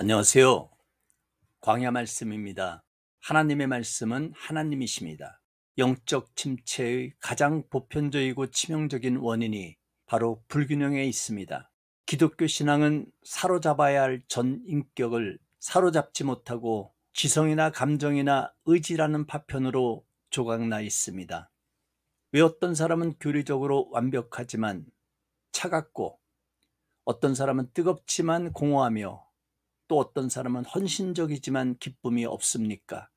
안녕하세요. 광야 말씀입니다. 하나님의 말씀은 하나님이십니다. 영적 침체의 가장 보편적이고 치명적인 원인이 바로 불균형에 있습니다. 기독교 신앙은 사로잡아야 할 전 인격을 사로잡지 못하고 지성이나 감정이나 의지라는 파편으로 조각나 있습니다. 왜 어떤 사람은 교리적으로 완벽하지만 차갑고, 어떤 사람은 뜨겁지만 공허하며, 또 어떤 사람은 헌신적이지만 기쁨이 없습니까?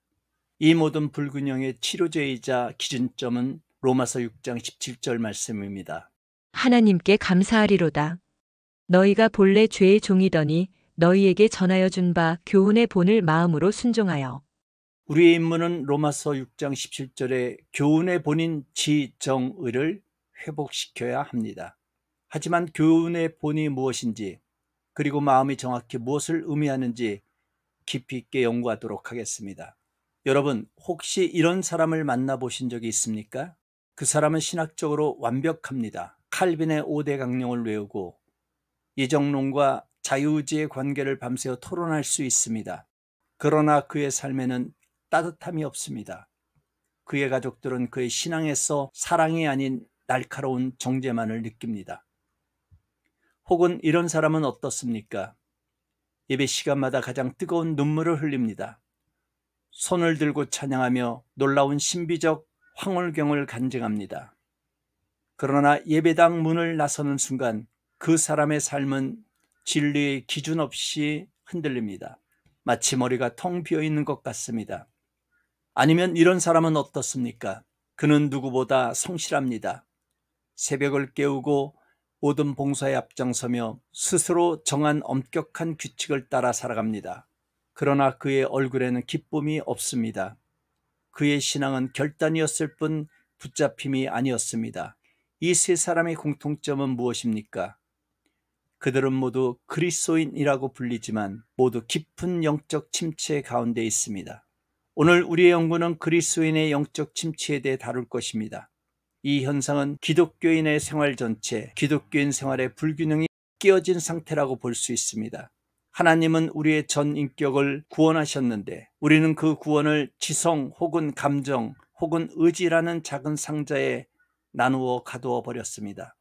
이 모든 불균형의 치료제이자 기준점은 로마서 6장 17절 말씀입니다. 하나님께 감사하리로다. 너희가 본래 죄의 종이더니 너희에게 전하여 준 바 교훈의 본을 마음으로 순종하여. 우리의 임무는 로마서 6장 17절의 교훈의 본인 지정의를 회복시켜야 합니다. 하지만 교훈의 본이 무엇인지, 그리고 마음이 정확히 무엇을 의미하는지 깊이 있게 연구하도록 하겠습니다. 여러분, 혹시 이런 사람을 만나보신 적이 있습니까? 그 사람은 신학적으로 완벽합니다. 칼빈의 5대 강령을 외우고 예정론과 자유의지의 관계를 밤새워 토론할 수 있습니다. 그러나 그의 삶에는 따뜻함이 없습니다. 그의 가족들은 그의 신앙에서 사랑이 아닌 날카로운 정죄만을 느낍니다. 혹은 이런 사람은 어떻습니까? 예배 시간마다 가장 뜨거운 눈물을 흘립니다. 손을 들고 찬양하며 놀라운 신비적 황홀경을 간증합니다. 그러나 예배당 문을 나서는 순간 그 사람의 삶은 진리의 기준 없이 흔들립니다. 마치 머리가 텅 비어 있는 것 같습니다. 아니면 이런 사람은 어떻습니까? 그는 누구보다 성실합니다. 새벽을 깨우고 모든 봉사에 앞장서며 스스로 정한 엄격한 규칙을 따라 살아갑니다. 그러나 그의 얼굴에는 기쁨이 없습니다. 그의 신앙은 결단이었을 뿐 붙잡힘이 아니었습니다. 이 세 사람의 공통점은 무엇입니까? 그들은 모두 그리스도인이라고 불리지만 모두 깊은 영적 침체 가운데 있습니다. 오늘 우리의 연구는 그리스도인의 영적 침체에 대해 다룰 것입니다. 이 현상은 기독교인의 생활 전체, 기독교인 생활의 불균형이 끼어진 상태라고 볼 수 있습니다. 하나님은 우리의 전 인격을 구원하셨는데 우리는 그 구원을 지성 혹은 감정 혹은 의지라는 작은 상자에 나누어 가두어 버렸습니다.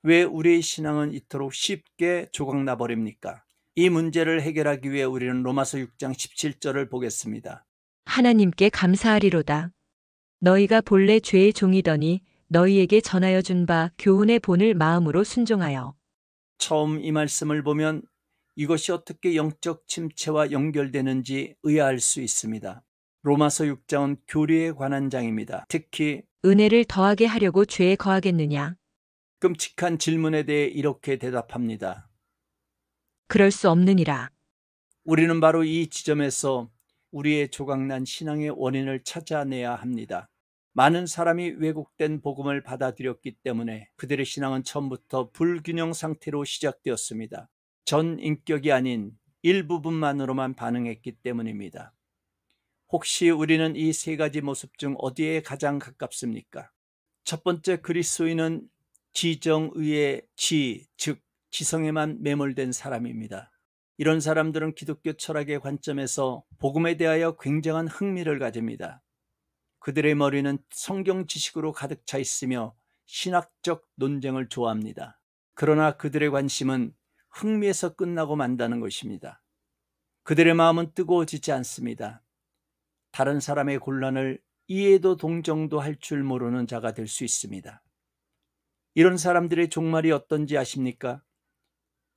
왜 우리의 신앙은 이토록 쉽게 조각나 버립니까? 이 문제를 해결하기 위해 우리는 로마서 6장 17절을 보겠습니다. 하나님께 감사하리로다. 너희가 본래 죄의 종이더니 너희에게 전하여 준 바 교훈의 본을 마음으로 순종하여. 처음 이 말씀을 보면 이것이 어떻게 영적 침체와 연결되는지 의아할 수 있습니다. 로마서 6장은 교리에 관한 장입니다. 특히 은혜를 더하게 하려고 죄에 거하겠느냐? 끔찍한 질문에 대해 이렇게 대답합니다. 그럴 수 없느니라. 우리는 바로 이 지점에서 우리의 조각난 신앙의 원인을 찾아내야 합니다. 많은 사람이 왜곡된 복음을 받아들였기 때문에 그들의 신앙은 처음부터 불균형 상태로 시작되었습니다. 전 인격이 아닌 일부분만으로만 반응했기 때문입니다. 혹시 우리는 이 세 가지 모습 중 어디에 가장 가깝습니까? 첫 번째, 그리스도인은 지정의의 즉 지성에만 매몰된 사람입니다. 이런 사람들은 기독교 철학의 관점에서 복음에 대하여 굉장한 흥미를 가집니다. 그들의 머리는 성경 지식으로 가득 차 있으며 신학적 논쟁을 좋아합니다. 그러나 그들의 관심은 흥미에서 끝나고 만다는 것입니다. 그들의 마음은 뜨거워지지 않습니다. 다른 사람의 곤란을 이해도 동정도 할 줄 모르는 자가 될 수 있습니다. 이런 사람들의 종말이 어떤지 아십니까?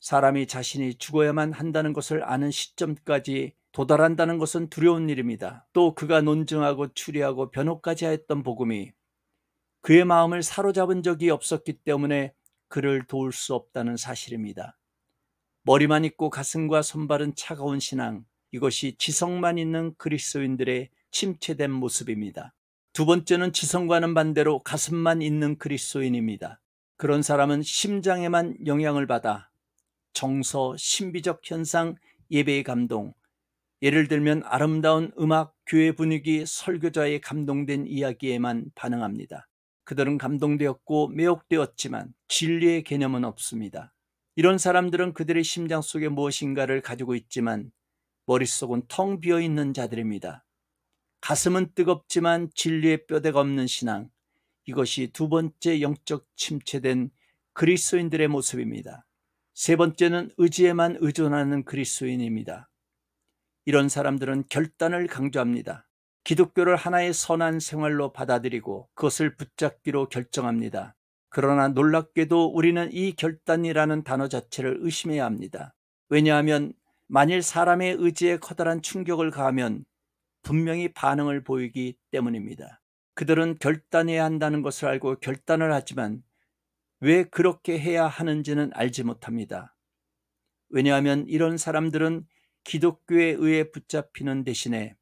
사람이 자신이 죽어야만 한다는 것을 아는 시점까지 도달한다는 것은 두려운 일입니다. 또 그가 논증하고 추리하고 변호까지 하였던 복음이 그의 마음을 사로잡은 적이 없었기 때문에 그를 도울 수 없다는 사실입니다. 머리만 있고 가슴과 손발은 차가운 신앙, 이것이 지성만 있는 그리스도인들의 침체된 모습입니다. 두 번째는 지성과는 반대로 가슴만 있는 그리스도인입니다. 그런 사람은 심장에만 영향을 받아 정서, 신비적 현상, 예배의 감동, 예를 들면 아름다운 음악, 교회 분위기, 설교자의 감동된 이야기에만 반응합니다. 그들은 감동되었고 매혹되었지만 진리의 개념은 없습니다. 이런 사람들은 그들의 심장 속에 무엇인가를 가지고 있지만 머릿속은 텅 비어 있는 자들입니다. 가슴은 뜨겁지만 진리의 뼈대가 없는 신앙, 이것이 두 번째 영적 침체된 그리스도인들의 모습입니다. 세 번째는 의지에만 의존하는 그리스도인입니다. 이런 사람들은 결단을 강조합니다. 기독교를 하나의 선한 생활로 받아들이고 그것을 붙잡기로 결정합니다. 그러나 놀랍게도 우리는 이 결단이라는 단어 자체를 의심해야 합니다. 왜냐하면 만일 사람의 의지에 커다란 충격을 가하면 분명히 반응을 보이기 때문입니다. 그들은 결단해야 한다는 것을 알고 결단을 하지만 왜 그렇게 해야 하는지는 알지 못합니다. 왜냐하면 이런 사람들은 기독교에 의해 붙잡히는 대신에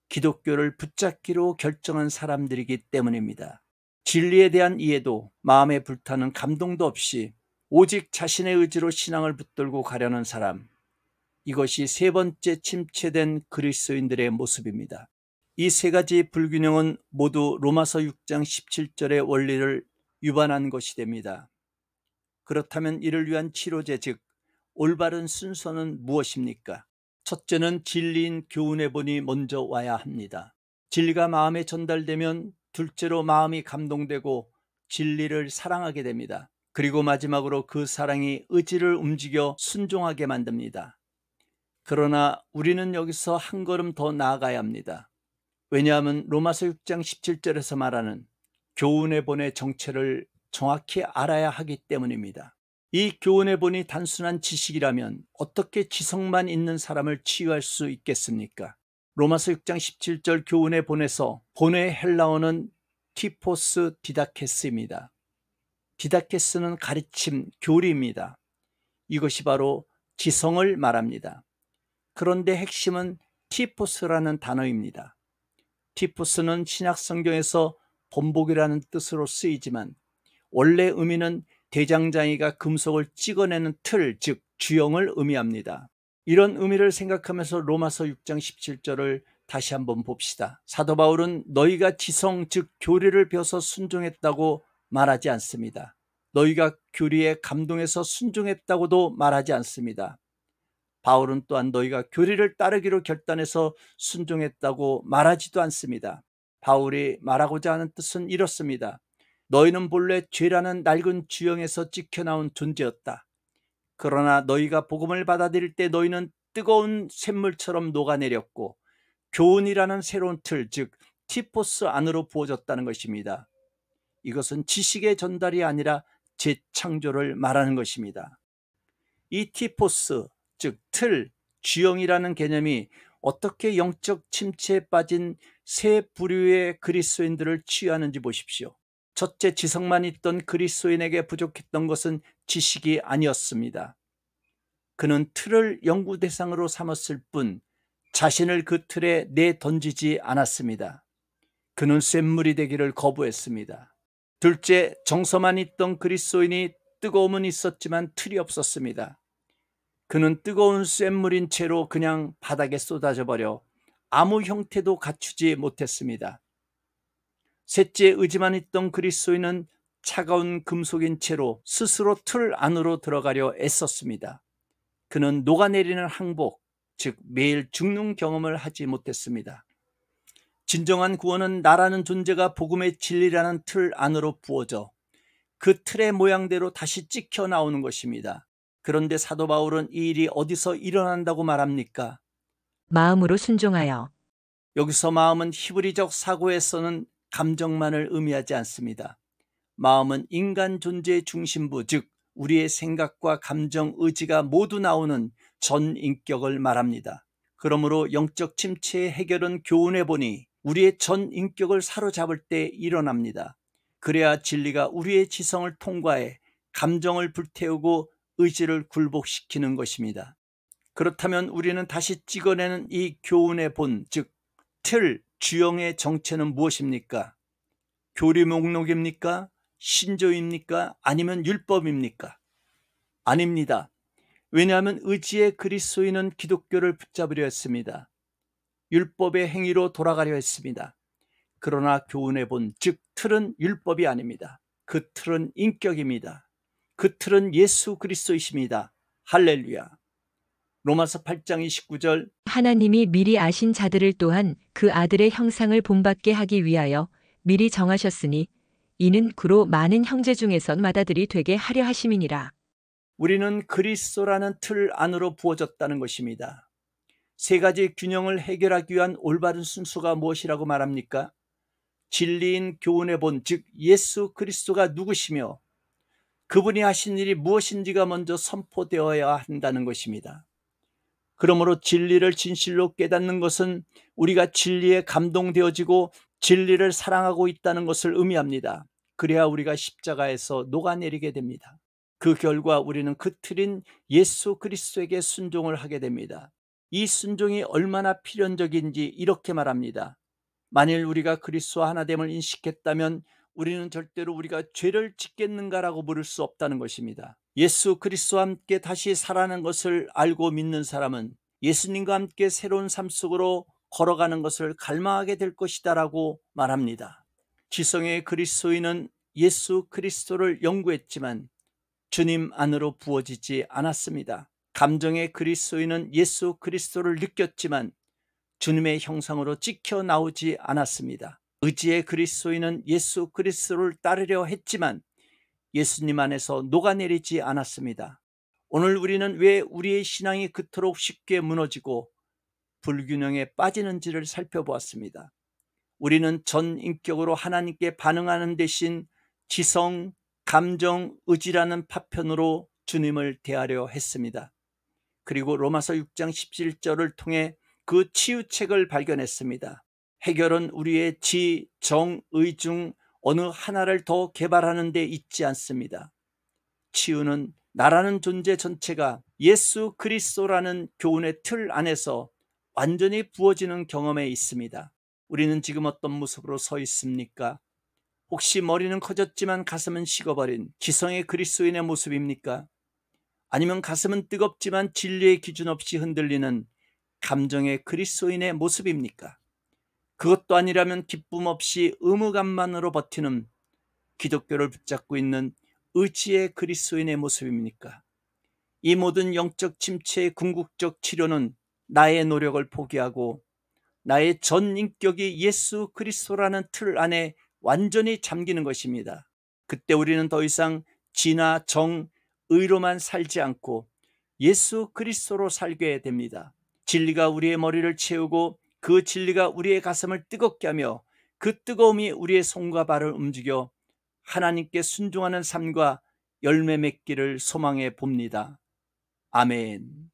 기독교를 붙잡기로 결정한 사람들이기 때문입니다. 진리에 대한 이해도 마음에 불타는 감동도 없이 오직 자신의 의지로 신앙을 붙들고 가려는 사람, 이것이 세 번째 침체된 그리스도인들의 모습입니다. 이 세 가지 불균형은 모두 로마서 6장 17절의 원리를 위반한 것이 됩니다. 그렇다면 이를 위한 치료제, 즉 올바른 순서는 무엇입니까? 첫째는 진리인 교훈의 본이 먼저 와야 합니다. 진리가 마음에 전달되면 둘째로 마음이 감동되고 진리를 사랑하게 됩니다. 그리고 마지막으로 그 사랑이 의지를 움직여 순종하게 만듭니다. 그러나 우리는 여기서 한 걸음 더 나아가야 합니다. 왜냐하면 로마서 6장 17절에서 말하는 교훈의 본의 정체를 정확히 알아야 하기 때문입니다. 이 교훈의 본이 단순한 지식이라면 어떻게 지성만 있는 사람을 치유할 수 있겠습니까? 로마서 6장 17절 교훈의 본에서 본의 헬라어는 티포스 디다케스입니다. 디다케스는 가르침, 교리입니다. 이것이 바로 지성을 말합니다. 그런데 핵심은 티포스라는 단어입니다. 티포스는 신약 성경에서 본보기라는 뜻으로 쓰이지만 원래 의미는 대장장이가 금속을 찍어내는 틀, 즉 주형을 의미합니다. 이런 의미를 생각하면서 로마서 6장 17절을 다시 한번 봅시다. 사도 바울은 너희가 지성, 즉 교리를 배워서 순종했다고 말하지 않습니다. 너희가 교리에 감동해서 순종했다고도 말하지 않습니다. 바울은 또한 너희가 교리를 따르기로 결단해서 순종했다고 말하지도 않습니다. 바울이 말하고자 하는 뜻은 이렇습니다. 너희는 본래 죄라는 낡은 주형에서 찍혀나온 존재였다. 그러나 너희가 복음을 받아들일 때 너희는 뜨거운 샘물처럼 녹아내렸고 교훈이라는 새로운 틀, 즉 티포스 안으로 부어졌다는 것입니다. 이것은 지식의 전달이 아니라 재창조를 말하는 것입니다. 이 티포스, 즉 틀, 주형이라는 개념이 어떻게 영적 침체에 빠진 세 부류의 그리스도인들을 치유하는지 보십시오. 첫째, 지성만 있던 그리스도인에게 부족했던 것은 지식이 아니었습니다. 그는 틀을 연구 대상으로 삼았을 뿐 자신을 그 틀에 내던지지 않았습니다. 그는 쇳물이 되기를 거부했습니다. 둘째, 정서만 있던 그리스도인이 뜨거움은 있었지만 틀이 없었습니다. 그는 뜨거운 쇳물인 채로 그냥 바닥에 쏟아져 버려 아무 형태도 갖추지 못했습니다. 셋째, 의지만 있던 그리스도인은 차가운 금속인 채로 스스로 틀 안으로 들어가려 애썼습니다. 그는 녹아내리는 항복, 즉 매일 죽는 경험을 하지 못했습니다. 진정한 구원은 나라는 존재가 복음의 진리라는 틀 안으로 부어져 그 틀의 모양대로 다시 찍혀 나오는 것입니다. 그런데 사도 바울은 이 일이 어디서 일어난다고 말합니까? 마음으로 순종하여. 여기서 마음은 히브리적 사고에서는 감정만을 의미하지 않습니다. 마음은 인간 존재의 중심부, 즉 우리의 생각과 감정, 의지가 모두 나오는 전 인격을 말합니다. 그러므로 영적 침체의 해결은 교훈해 보니 우리의 전 인격을 사로잡을 때 일어납니다. 그래야 진리가 우리의 지성을 통과해 감정을 불태우고 의지를 굴복시키는 것입니다. 그렇다면 우리는 다시 찍어내는 이 교훈의 본, 즉 틀, 주형의 정체는 무엇입니까? 교리 목록입니까? 신조입니까? 아니면 율법입니까? 아닙니다. 왜냐하면 의지의 그리스도인은 기독교를 붙잡으려 했습니다. 율법의 행위로 돌아가려 했습니다. 그러나 교훈의 본, 즉 틀은 율법이 아닙니다. 그 틀은 인격입니다. 그 틀은 예수 그리스도이십니다. 할렐루야. 로마서 8장 29절 하나님이 미리 아신 자들을 또한 그 아들의 형상을 본받게 하기 위하여 미리 정하셨으니 이는 그로 많은 형제 중에선 맏아들이 되게 하려 하심이니라. 우리는 그리스도라는 틀 안으로 부어졌다는 것입니다. 세 가지 균형을 해결하기 위한 올바른 순서가 무엇이라고 말합니까? 진리인 교훈의 본, 즉 예수 그리스도가 누구시며 그분이 하신 일이 무엇인지가 먼저 선포되어야 한다는 것입니다. 그러므로 진리를 진실로 깨닫는 것은 우리가 진리에 감동되어지고 진리를 사랑하고 있다는 것을 의미합니다. 그래야 우리가 십자가에서 녹아내리게 됩니다. 그 결과 우리는 그 틀인 예수 그리스도에게 순종을 하게 됩니다. 이 순종이 얼마나 필연적인지 이렇게 말합니다. 만일 우리가 그리스도와 하나됨을 인식했다면 우리는 절대로 우리가 죄를 짓겠는가라고 물을 수 없다는 것입니다. 예수 그리스도와 함께 다시 살아나는 것을 알고 믿는 사람은 예수님과 함께 새로운 삶 속으로 걸어가는 것을 갈망하게 될 것이다라고 말합니다. 지성의 그리스도인은 예수 그리스도를 연구했지만 주님 안으로 부어지지 않았습니다. 감정의 그리스도인은 예수 그리스도를 느꼈지만 주님의 형상으로 찍혀 나오지 않았습니다. 의지의 그리스도인은 예수 그리스도를 따르려 했지만 예수님 안에서 녹아내리지 않았습니다. 오늘 우리는 왜 우리의 신앙이 그토록 쉽게 무너지고 불균형에 빠지는지를 살펴보았습니다. 우리는 전 인격으로 하나님께 반응하는 대신 지성, 감정, 의지라는 파편으로 주님을 대하려 했습니다. 그리고 로마서 6장 17절을 통해 그 치유책을 발견했습니다. 해결은 우리의 지, 정, 의 중 어느 하나를 더 개발하는 데 있지 않습니다. 치유는 나라는 존재 전체가 예수 그리스도라는 교훈의 틀 안에서 완전히 부어지는 경험에 있습니다. 우리는 지금 어떤 모습으로 서 있습니까? 혹시 머리는 커졌지만 가슴은 식어버린 지성의 그리스도인의 모습입니까? 아니면 가슴은 뜨겁지만 진리의 기준 없이 흔들리는 감정의 그리스도인의 모습입니까? 그것도 아니라면 기쁨 없이 의무감만으로 버티는 기독교를 붙잡고 있는 의지의 그리스도인의 모습입니까? 이 모든 영적 침체의 궁극적 치료는 나의 노력을 포기하고 나의 전 인격이 예수 그리스도라는 틀 안에 완전히 잠기는 것입니다. 그때 우리는 더 이상 지나 정, 의로만 살지 않고 예수 그리스도로 살게 됩니다. 진리가 우리의 머리를 채우고 그 진리가 우리의 가슴을 뜨겁게 하며 그 뜨거움이 우리의 손과 발을 움직여 하나님께 순종하는 삶과 열매 맺기를 소망해 봅니다. 아멘.